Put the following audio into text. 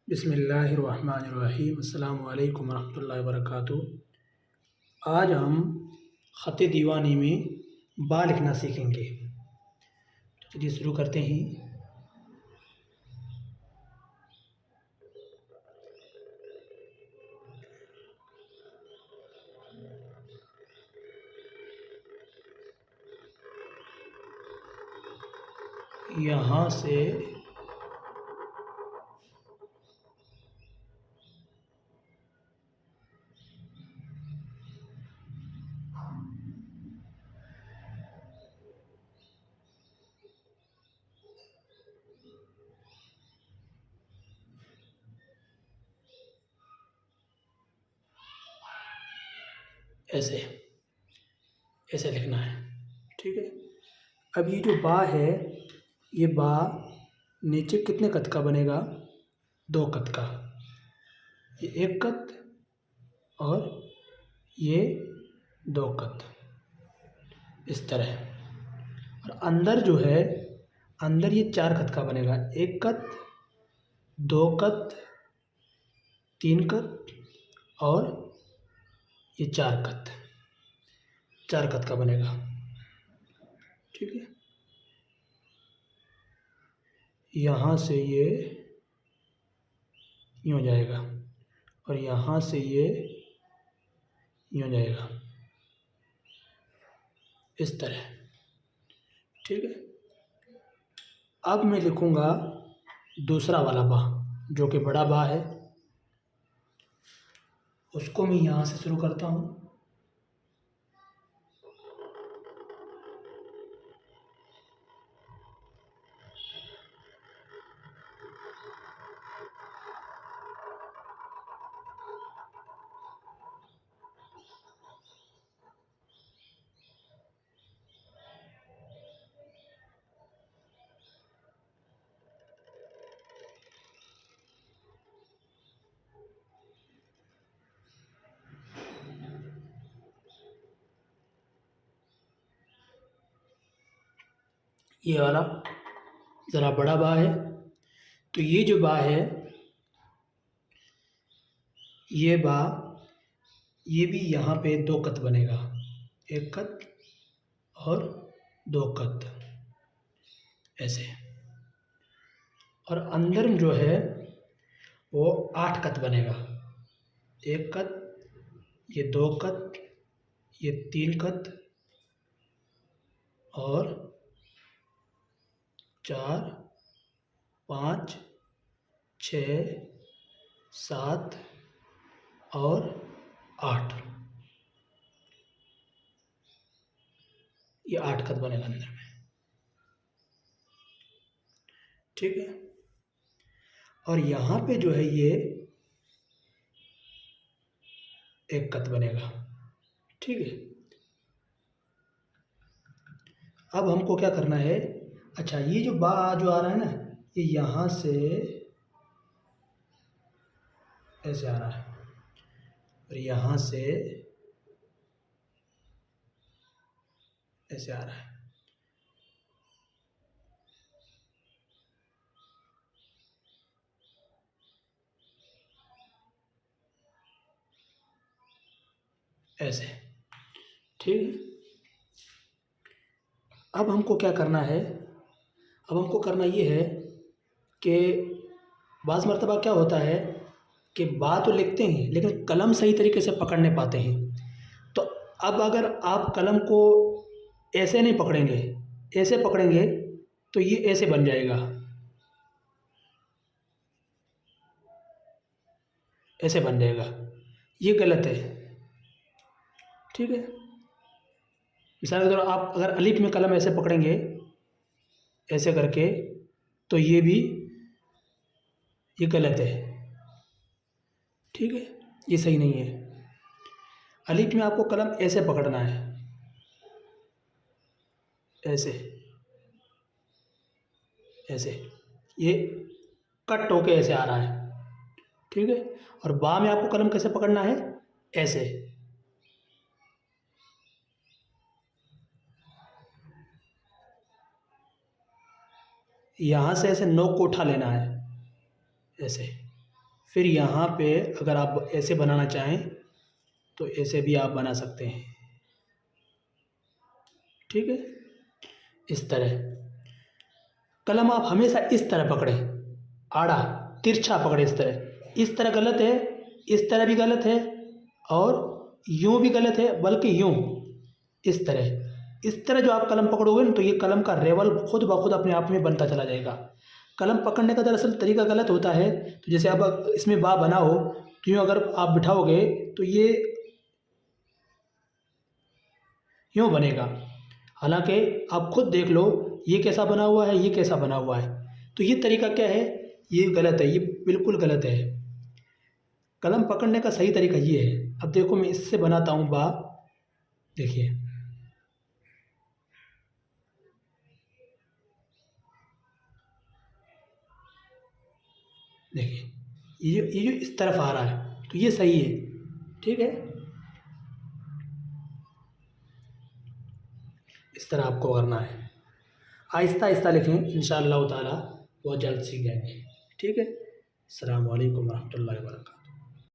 बिस्मिल्लाहिर्रहमानिर्रहीम। अस्सलामु अलैकुम वरहमतुल्लाहि वबरकातुहू। आज हम ख़त दीवानी में बा लिखना सीखेंगे। तो चलिए शुरू करते हैं। यहाँ से ऐसे ऐसे लिखना है। ठीक है। अब ये जो बा है, ये बा नीचे कितने कत का बनेगा? 2 कत का। ये 1 कत और ये 2 कत, इस तरह। और अंदर जो है, अंदर ये 4 कत का बनेगा। 1 कत, 2 कत, 3 कत और ये 4 कत, 4 कत का बनेगा। ठीक है। यहाँ से ये यूँ जाएगा और यहाँ से ये यूँ जाएगा, इस तरह। ठीक है। अब मैं लिखूँगा दूसरा वाला बा, जो कि बड़ा बा है। उसको मैं यहाँ से शुरू करता हूँ। ये वाला ज़रा बड़ा बा है। तो ये जो बा है, ये बा, ये भी यहाँ पे 2 कत बनेगा। 1 कत और 2 कत, ऐसे। और अंदर में जो है वो 8 कत बनेगा। 1 कत, ये 2 कत, ये 3 कत और 4, 5, 6, 7 और 8। ये 8 कत बनेगा अंदर में। ठीक है। और यहाँ पे जो है ये 1 कत बनेगा। ठीक है। अब हमको क्या करना है? अच्छा, ये जो बा जो आ रहा है ना, ये यहाँ से ऐसे आ रहा है और यहाँ से ऐसे आ रहा है। ऐसे। ठीक है। अब हमको क्या करना है? अब हमको करना ये है कि बाज़ मर्तबा क्या होता है कि बा तो लिखते हैं लेकिन कलम सही तरीके से पकड़ नहीं पाते हैं। तो अब अगर आप कलम को ऐसे नहीं पकड़ेंगे, ऐसे पकड़ेंगे तो ये ऐसे बन जाएगा, ऐसे बन जाएगा। ये गलत है। ठीक है। मिसाल के तौर पर आप अगर अलिफ में कलम ऐसे पकड़ेंगे, ऐसे करके, तो ये भी, ये गलत है। ठीक है। ये सही नहीं है। अलिफ में आपको कलम ऐसे पकड़ना है, ऐसे ऐसे। ये कट होके ऐसे आ रहा है। ठीक है। और बा में आपको कलम कैसे पकड़ना है? ऐसे। यहाँ से ऐसे नोक को उठा लेना है, ऐसे। फिर यहाँ पे अगर आप ऐसे बनाना चाहें तो ऐसे भी आप बना सकते हैं, ठीक है। इस तरह कलम आप हमेशा इस तरह पकड़ें, आड़ा तिरछा पकड़े, इस तरह गलत है, इस तरह भी गलत है, और यूँ भी गलत है, बल्कि यूँ इस तरह जो आप कलम पकड़ोगे ना तो ये कलम का रेवल खुद ब खुद अपने आप में बनता चला जाएगा। कलम पकड़ने का दरअसल तरीका गलत होता है। तो जैसे अब इसमें बा बना हो तो यूँ अगर आप बिठाओगे तो ये यूँ बनेगा, हालांकि आप खुद देख लो ये कैसा बना हुआ है, ये कैसा बना हुआ है। तो ये तरीका क्या है, ये गलत है, ये बिल्कुल गलत है। कलम पकड़ने का सही तरीका ये है। अब देखो मैं इससे बनाता हूँ बा, देखिए देखिए ये जो इस तरफ आ रहा है तो ये सही है, ठीक है। इस तरह आपको करना है, आहिस्ता आहिस्ता लिखें, इंशाअल्लाह ताला बहुत जल्द सीख जाएंगे, ठीक है। अस्सलामु अलैकुम वरहमतुल्लाहि वबरकातुहू।